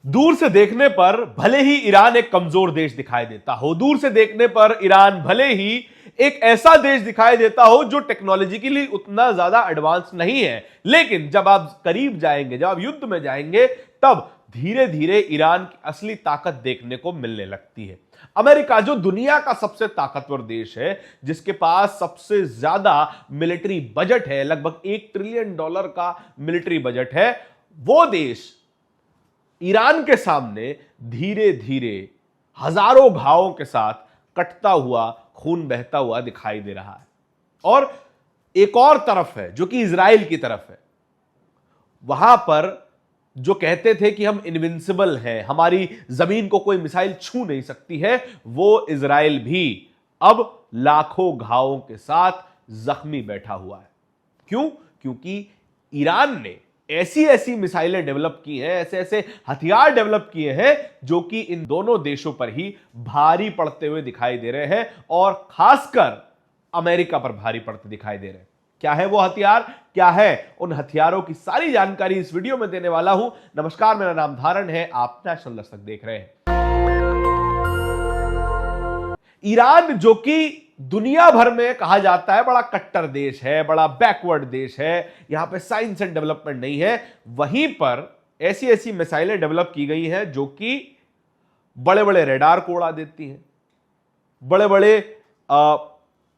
दूर से देखने पर भले ही ईरान एक कमजोर देश दिखाई देता हो, दूर से देखने पर ईरान भले ही एक ऐसा देश दिखाई देता हो जो टेक्नोलॉजिकली उतना ज्यादा एडवांस नहीं है, लेकिन जब आप करीब जाएंगे, जब आप युद्ध में जाएंगे, तब धीरे धीरे ईरान की असली ताकत देखने को मिलने लगती है। अमेरिका जो दुनिया का सबसे ताकतवर देश है, जिसके पास सबसे ज्यादा मिलिट्री बजट है, लगभग $1 ट्रिलियन का मिलिट्री बजट है, वो देश ईरान के सामने धीरे धीरे हजारों घावों के साथ कटता हुआ, खून बहता हुआ दिखाई दे रहा है। और एक और तरफ है जो कि इजराइल की तरफ है, वहां पर जो कहते थे कि हम इनविंसिबल हैं, हमारी जमीन को कोई मिसाइल छू नहीं सकती है, वो इजराइल भी अब लाखों घावों के साथ जख्मी बैठा हुआ है। क्यों? क्योंकि ईरान ने ऐसी ऐसी मिसाइलें डेवलप की हैं, ऐसे ऐसे हथियार डेवलप किए हैं जो कि इन दोनों देशों पर ही भारी पड़ते हुए दिखाई दे रहे हैं, और खासकर अमेरिका पर भारी पड़ते दिखाई दे रहे हैं। क्या है वो हथियार, क्या है उन हथियारों की सारी जानकारी इस वीडियो में देने वाला हूं। नमस्कार, मेरा नाम धारण है, आप नेशनल दस्तक देख रहे हैं। ईरान जो कि दुनिया भर में कहा जाता है बड़ा कट्टर देश है, बड़ा बैकवर्ड देश है, यहां पे साइंस एंड डेवलपमेंट नहीं है, वहीं पर ऐसी ऐसी मिसाइलें डेवलप की गई हैं जो कि बड़े बड़े रेडार को उड़ा देती हैं, बड़े बड़े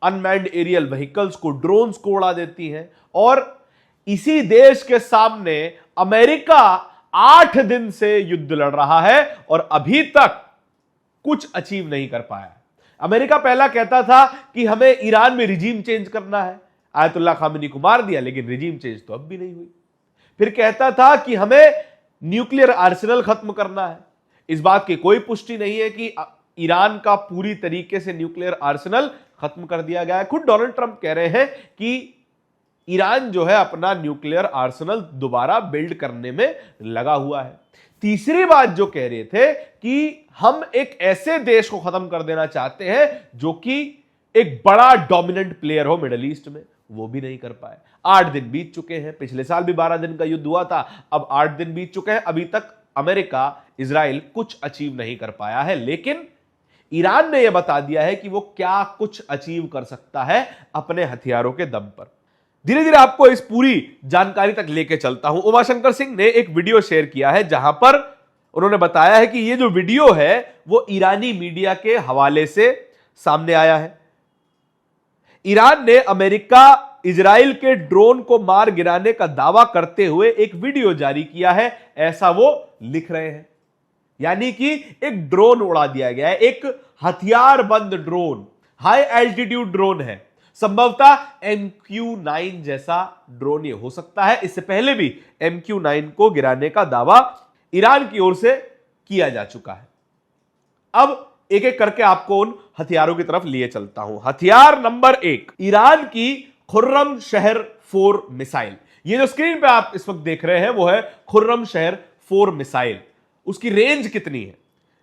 अनमैन्ड एरियल व्हीकल्स को, ड्रोन्स को उड़ा देती हैं। और इसी देश के सामने अमेरिका 8 दिन से युद्ध लड़ रहा है और अभी तक कुछ अचीव नहीं कर पाया है। अमेरिका पहला कहता था कि हमें ईरान में रिजीम चेंज करना है, आयतुल्लाह खामेनी को मार दिया, लेकिन रिजीम चेंज तो अब भी नहीं हुई। फिर कहता था कि हमें न्यूक्लियर आर्सेनल खत्म करना है, इस बात की कोई पुष्टि नहीं है कि ईरान का पूरी तरीके से न्यूक्लियर आर्सेनल खत्म कर दिया गया है। खुद डोनाल्ड ट्रंप कह रहे हैं कि ईरान जो है अपना न्यूक्लियर आर्सेनल दोबारा बिल्ड करने में लगा हुआ है। तीसरी बात जो कह रहे थे कि हम एक ऐसे देश को खत्म कर देना चाहते हैं जो कि एक बड़ा डोमिनेंट प्लेयर हो मिडिल ईस्ट में, वो भी नहीं कर पाए। 8 दिन बीत चुके हैं, पिछले साल भी 12 दिन का युद्ध हुआ था, अब 8 दिन बीत चुके हैं, अभी तक अमेरिका, इजराइल कुछ अचीव नहीं कर पाया है। लेकिन ईरान ने यह बता दिया है कि वो क्या कुछ अचीव कर सकता है अपने हथियारों के दम पर। धीरे धीरे आपको इस पूरी जानकारी तक लेके चलता हूं। उमाशंकर सिंह ने एक वीडियो शेयर किया है जहां पर उन्होंने बताया है कि यह जो वीडियो है वो ईरानी मीडिया के हवाले से सामने आया है। ईरान ने अमेरिका इजराइल के ड्रोन को मार गिराने का दावा करते हुए एक वीडियो जारी किया है, ऐसा वो लिख रहे हैं। यानी कि एक ड्रोन उड़ा दिया गया है, एक हथियारबंद ड्रोन, हाई एल्टीट्यूड ड्रोन है, संभवतः MQ-9 जैसा ड्रोन ये हो सकता है। इससे पहले भी MQ-9 को गिराने का दावा ईरान की ओर से किया जा चुका है। अब एक एक करके आपको उन हथियारों की तरफ लिए चलता हूं। हथियार नंबर 1, ईरान की खुर्रम शहर 4 मिसाइल। ये जो स्क्रीन पे आप इस वक्त देख रहे हैं वो है खुर्रम शहर 4 मिसाइल। उसकी रेंज कितनी है?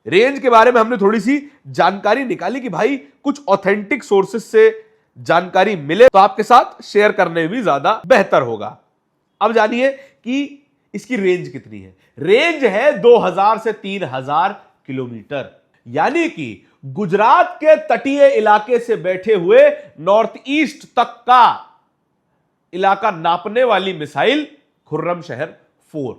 रेंज के बारे में हमने थोड़ी सी जानकारी निकाली कि भाई कुछ ऑथेंटिक सोर्सेस से जानकारी मिले तो आपके साथ शेयर करने में भी ज्यादा बेहतर होगा। अब जानिए कि इसकी रेंज कितनी है। रेंज है 2000 से 3000 किलोमीटर, यानी कि गुजरात के तटीय इलाके से बैठे हुए नॉर्थ ईस्ट तक का इलाका नापने वाली मिसाइल खुर्रम शहर 4।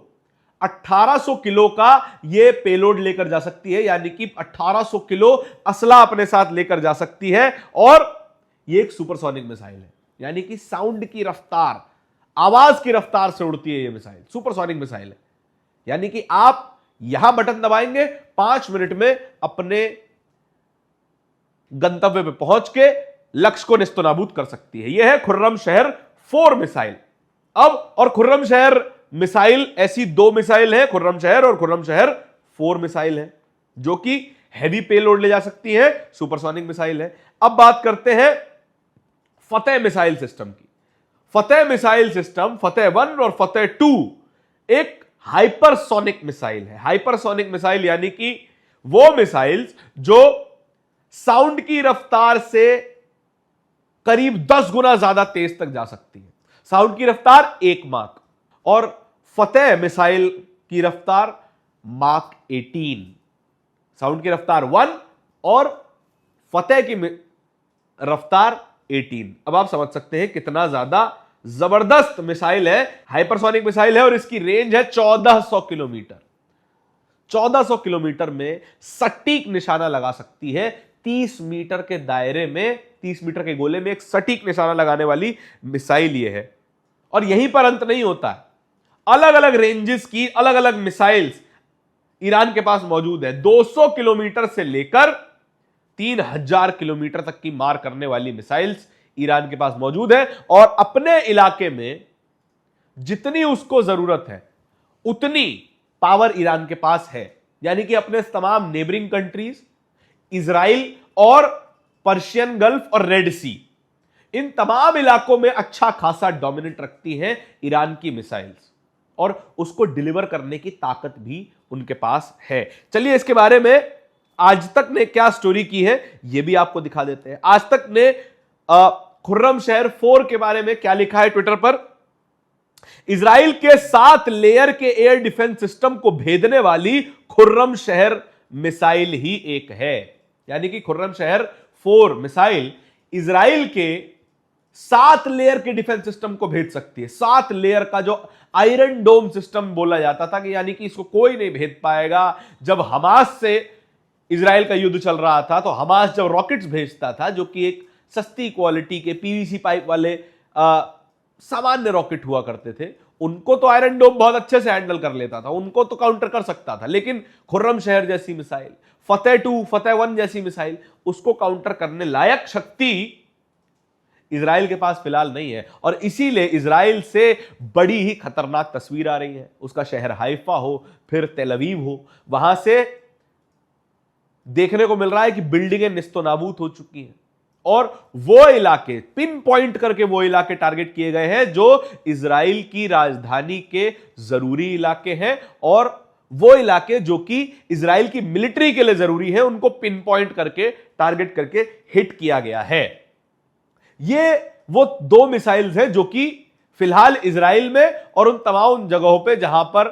1800 किलो का यह पेलोड लेकर जा सकती है, यानी कि 1800 किलो असला अपने साथ लेकर जा सकती है। और यह एक सुपरसोनिक मिसाइल है, यानी कि साउंड की रफ्तार, आवाज की रफ्तार से उड़ती है यह मिसाइल, सुपरसोनिक मिसाइल है। यानी कि आप यहां बटन दबाएंगे, 5 मिनट में अपने गंतव्य पे पहुंच के लक्ष्य को निस्तनाबूद कर सकती है। यह है खुर्रम शहर 4 मिसाइल। अब और खुर्रम शहर मिसाइल ऐसी 2 मिसाइल है, खुर्रम शहर और खुर्रम शहर 4 मिसाइल है, जो कि हैवी पेलोड ले जा सकती है, सुपरसोनिक मिसाइल है। अब बात करते हैं फतेह मिसाइल सिस्टम की। फतेह मिसाइल सिस्टम, फतेह 1 और फतेह 2 एक हाइपरसोनिक मिसाइल है। हाइपरसोनिक मिसाइल यानी कि वो मिसाइल्स जो साउंड की रफ्तार से करीब 10 गुना ज्यादा तेज तक जा सकती है। साउंड की रफ्तार 1 माक और फतेह मिसाइल की रफ्तार माक 18, साउंड की रफ्तार 1 और फतेह की रफ्तार 18। अब आप समझ सकते हैं कितना ज्यादा जबरदस्त मिसाइल है, हाइपरसोनिक मिसाइल है और इसकी रेंज है 1400 किलोमीटर। 1400 किलोमीटर में सटीक निशाना लगा सकती है। 30 मीटर के दायरे में, 30 मीटर के गोले में एक सटीक निशाना लगाने वाली मिसाइल ये है। और यहीं पर अंत नहीं होता है, अलग अलग रेंजेस की अलग अलग मिसाइल्स ईरान के पास मौजूद है। 200 किलोमीटर से लेकर 3000 किलोमीटर तक की मार करने वाली मिसाइल्स ईरान के पास मौजूद है। और अपने इलाके में जितनी उसको जरूरत है उतनी पावर ईरान के पास है। यानी कि अपने तमाम नेबरिंग कंट्रीज, इजराइल और पर्शियन गल्फ और रेड सी, इन तमाम इलाकों में अच्छा खासा डोमिनेट रखती हैं ईरान की मिसाइल्स और उसको डिलीवर करने की ताकत भी उनके पास है। चलिए इसके बारे में आज तक ने क्या स्टोरी की है यह भी आपको दिखा देते हैं। आज तक ने खुर्रम शहर 4 के बारे में क्या लिखा है ट्विटर पर। इजराइल के 7 लेयर के एयर डिफेंस सिस्टम को भेदने वाली खुर्रम शहर मिसाइल ही एक है। यानी कि खुर्रम शहर 4 मिसाइल इजराइल के 7 लेयर के डिफेंस सिस्टम को भेज सकती है। 7 लेयर का जो आयरन डोम सिस्टम बोला जाता था कि यानी कि इसको कोई नहीं भेद पाएगा। जब हमास से इजराइल का युद्ध चल रहा था तो हमास जब रॉकेट्स भेजता था, जो कि एक सस्ती क्वालिटी के पीवीसी पाइप वाले सामान्य रॉकेट हुआ करते थे, उनको तो आयरन डोम बहुत अच्छे से हैंडल कर लेता था, उनको तो काउंटर कर सकता था। लेकिन खुर्रम शहर जैसी मिसाइल, फतेह 2, फतेह 1 जैसी मिसाइल, उसको काउंटर करने लायक शक्ति इजराइल के पास फिलहाल नहीं है। और इसीलिए इजराइल से बड़ी ही खतरनाक तस्वीर आ रही है। उसका शहर हाइफा हो, फिर तेल अवीव हो, वहां से देखने को मिल रहा है कि बिल्डिंगें निस्तो नाबूद हो चुकी हैं। और वो इलाके पिन पॉइंट करके वो इलाके टारगेट किए गए हैं जो इजराइल की राजधानी के जरूरी इलाके हैं, और वो इलाके जो कि इजराइल की मिलिट्री के लिए जरूरी है, उनको पिन पॉइंट करके टारगेट करके हिट किया गया है। ये वो 2 मिसाइल्स हैं जो कि फिलहाल इजराइल में और उन तमाम जगहों पे जहां पर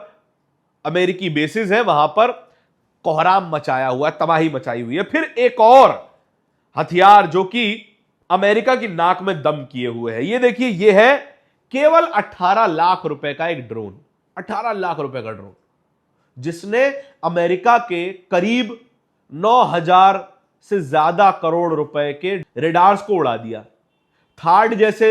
अमेरिकी बेसिस हैं वहां पर कोहराम मचाया हुआ, तबाही मचाई हुई है। फिर एक और हथियार जो कि अमेरिका की नाक में दम किए हुए है, ये देखिए, ये है केवल 18 लाख रुपए का एक ड्रोन। 18 लाख रुपए का ड्रोन जिसने अमेरिका के करीब 9000 से ज्यादा करोड़ रुपए के रेडार्स को उड़ा दिया। थार्ड जैसे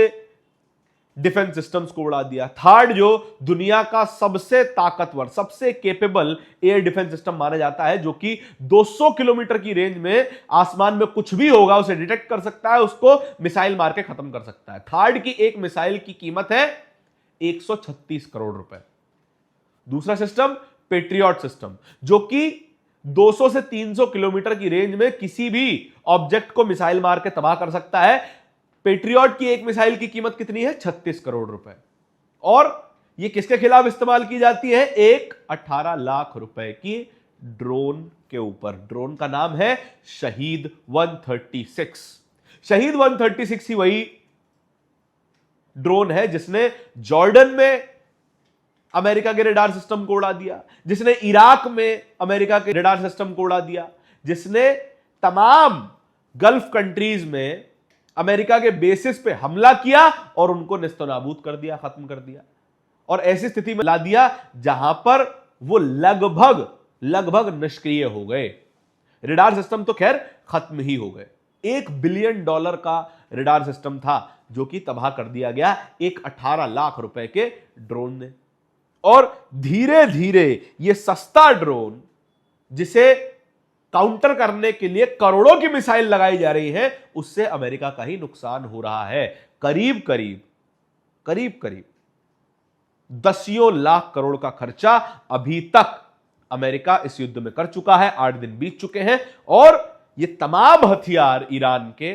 डिफेंस सिस्टम्स को उड़ा दिया। थार्ड जो दुनिया का सबसे ताकतवर, सबसे केपेबल एयर डिफेंस सिस्टम माना जाता है, जो कि 200 किलोमीटर की रेंज में आसमान में कुछ भी होगा उसे डिटेक्ट कर सकता है, उसको मिसाइल मार के खत्म कर सकता है। थार्ड की एक मिसाइल की कीमत है 136 करोड़ रुपए। दूसरा सिस्टम पेट्रियट सिस्टम, जो कि 200 से 300 किलोमीटर की रेंज में किसी भी ऑब्जेक्ट को मिसाइल मार के तबाह कर सकता है। पेट्रियट की एक मिसाइल की कीमत कितनी है? 36 करोड़ रुपए। और यह किसके खिलाफ इस्तेमाल की जाती है? एक 18 लाख रुपए की ड्रोन के ऊपर। ड्रोन का नाम है शहीद 136। शहीद 136 ही वही ड्रोन है जिसने जॉर्डन में अमेरिका के रेडार सिस्टम को उड़ा दिया, जिसने इराक में अमेरिका के रेडार सिस्टम को उड़ा दिया, जिसने तमाम गल्फ कंट्रीज में अमेरिका के बेसिस पे हमला किया और उनको नेस्तनाबूद कर दिया, खत्म कर दिया, और ऐसी स्थिति में ला दिया जहां पर वो लगभग निष्क्रिय हो गए। रेडार सिस्टम तो खैर खत्म ही हो गए। $1 बिलियन का रेडार सिस्टम था जो कि तबाह कर दिया गया एक 18 लाख रुपए के ड्रोन ने। और धीरे धीरे ये सस्ता ड्रोन, जिसे काउंटर करने के लिए करोड़ों की मिसाइल लगाई जा रही है, उससे अमेरिका का ही नुकसान हो रहा है। करीब करीब दसियों लाख करोड़ का खर्चा अभी तक अमेरिका इस युद्ध में कर चुका है। 8 दिन बीत चुके हैं और ये तमाम हथियार ईरान के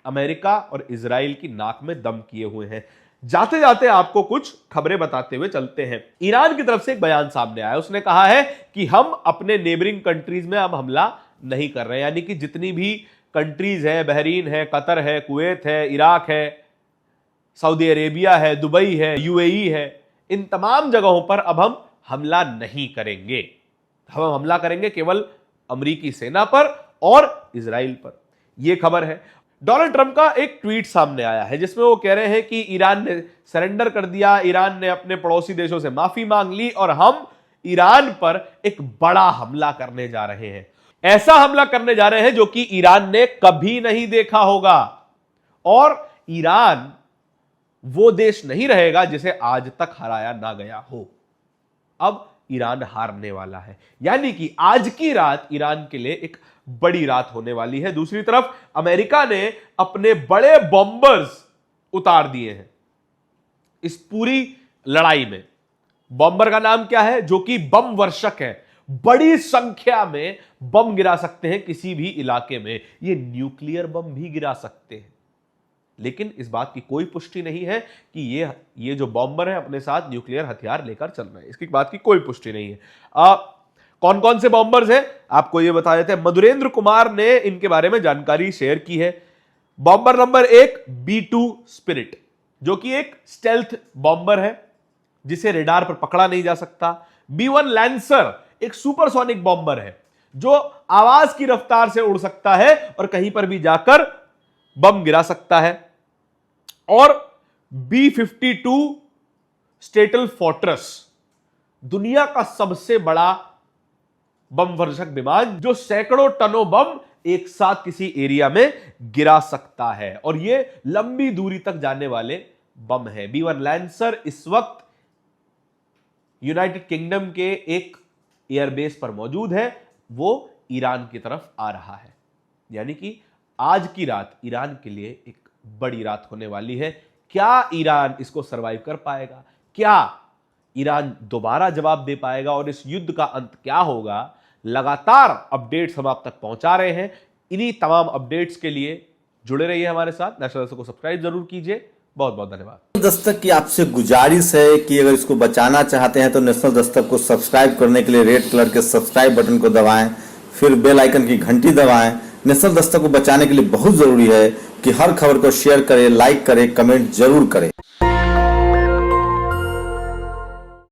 अमेरिका और इजराइल की नाक में दम किए हुए हैं। जाते जाते आपको कुछ खबरें बताते हुए चलते हैं। ईरान की तरफ से एक बयान सामने आया, उसने कहा है कि हम अपने नेबरिंग कंट्रीज में अब हमला नहीं कर रहे हैं। यानी कि जितनी भी कंट्रीज है, बहरीन है, कतर है, कुवैत है, इराक है, सऊदी अरेबिया है, दुबई है, यूएई है, इन तमाम जगहों पर अब हम हमला नहीं करेंगे। हम हमला करेंगे केवल अमेरिकी सेना पर और इजराइल पर। यह खबर है। डोनाल्ड ट्रंप का एक ट्वीट सामने आया है जिसमें वो कह रहे हैं कि ईरान ने सरेंडर कर दिया, ईरान ने अपने पड़ोसी देशों से माफी मांग ली और हम ईरान पर एक बड़ा हमला करने जा रहे हैं। ऐसा हमला करने जा रहे हैं जो कि ईरान ने कभी नहीं देखा होगा, और ईरान वो देश नहीं रहेगा जिसे आज तक हराया ना गया हो। अब ईरान हारने वाला है, यानी कि आज की रात ईरान के लिए एक बड़ी रात होने वाली है। दूसरी तरफ अमेरिका ने अपने बड़े बॉम्बर्स उतार दिए हैं इस पूरी लड़ाई में। बॉम्बर का नाम क्या है? जो कि बम वर्षक है, बड़ी संख्या में बम गिरा सकते हैं किसी भी इलाके में। ये न्यूक्लियर बम भी गिरा सकते हैं, लेकिन इस बात की कोई पुष्टि नहीं है कि ये जो बॉम्बर है अपने साथ न्यूक्लियर हथियार लेकर चल रहे हैं। इसकी बात की कोई पुष्टि नहीं है। कौन कौन से बॉम्बर्स हैं आपको ये बता देते हैं। मधुरेंद्र कुमार ने इनके बारे में जानकारी शेयर की है। बॉम्बर नंबर 1 B2 स्पिरिट, जो कि एक स्टेल्थ बॉम्बर है जिसे रेडार पर पकड़ा नहीं जा सकता। B1 लैंसर एक सुपरसोनिक बॉम्बर है जो आवाज की रफ्तार से उड़ सकता है और कहीं पर भी जाकर बम गिरा सकता है। और B52 स्टेटल फोर्ट्रेस, दुनिया का सबसे बड़ा बम वर्षक विमान जो सैकड़ों टनों बम एक साथ किसी एरिया में गिरा सकता है, और यह लंबी दूरी तक जाने वाले बम है। B1 लैंसर इस वक्त यूनाइटेड किंगडम के एक एयरबेस पर मौजूद है, वो ईरान की तरफ आ रहा है। यानी कि आज की रात ईरान के लिए एक बड़ी रात होने वाली है। क्या ईरान इसको सरवाइव कर पाएगा? क्या ईरान दोबारा जवाब दे पाएगा और इस युद्ध का अंत क्या होगा? लगातार अपडेट्स हम आप तक पहुंचा रहे हैं। इन्हीं तमाम अपडेट्स के लिए जुड़े रहिए हमारे साथ। नेशनल दस्तक को सब्सक्राइब जरूर कीजिए। बहुत बहुत धन्यवाद। दस्तक की आपसे गुजारिश है कि अगर इसको बचाना चाहते हैं तो नेशनल दस्तक को सब्सक्राइब करने के लिए रेड कलर के सब्सक्राइब बटन को दबाएं, फिर बेल आइकन की घंटी दबाएं। नेशनल दस्तक को बचाने के लिए बहुत जरूरी है कि हर खबर को शेयर करें, लाइक करें, कमेंट जरूर करें।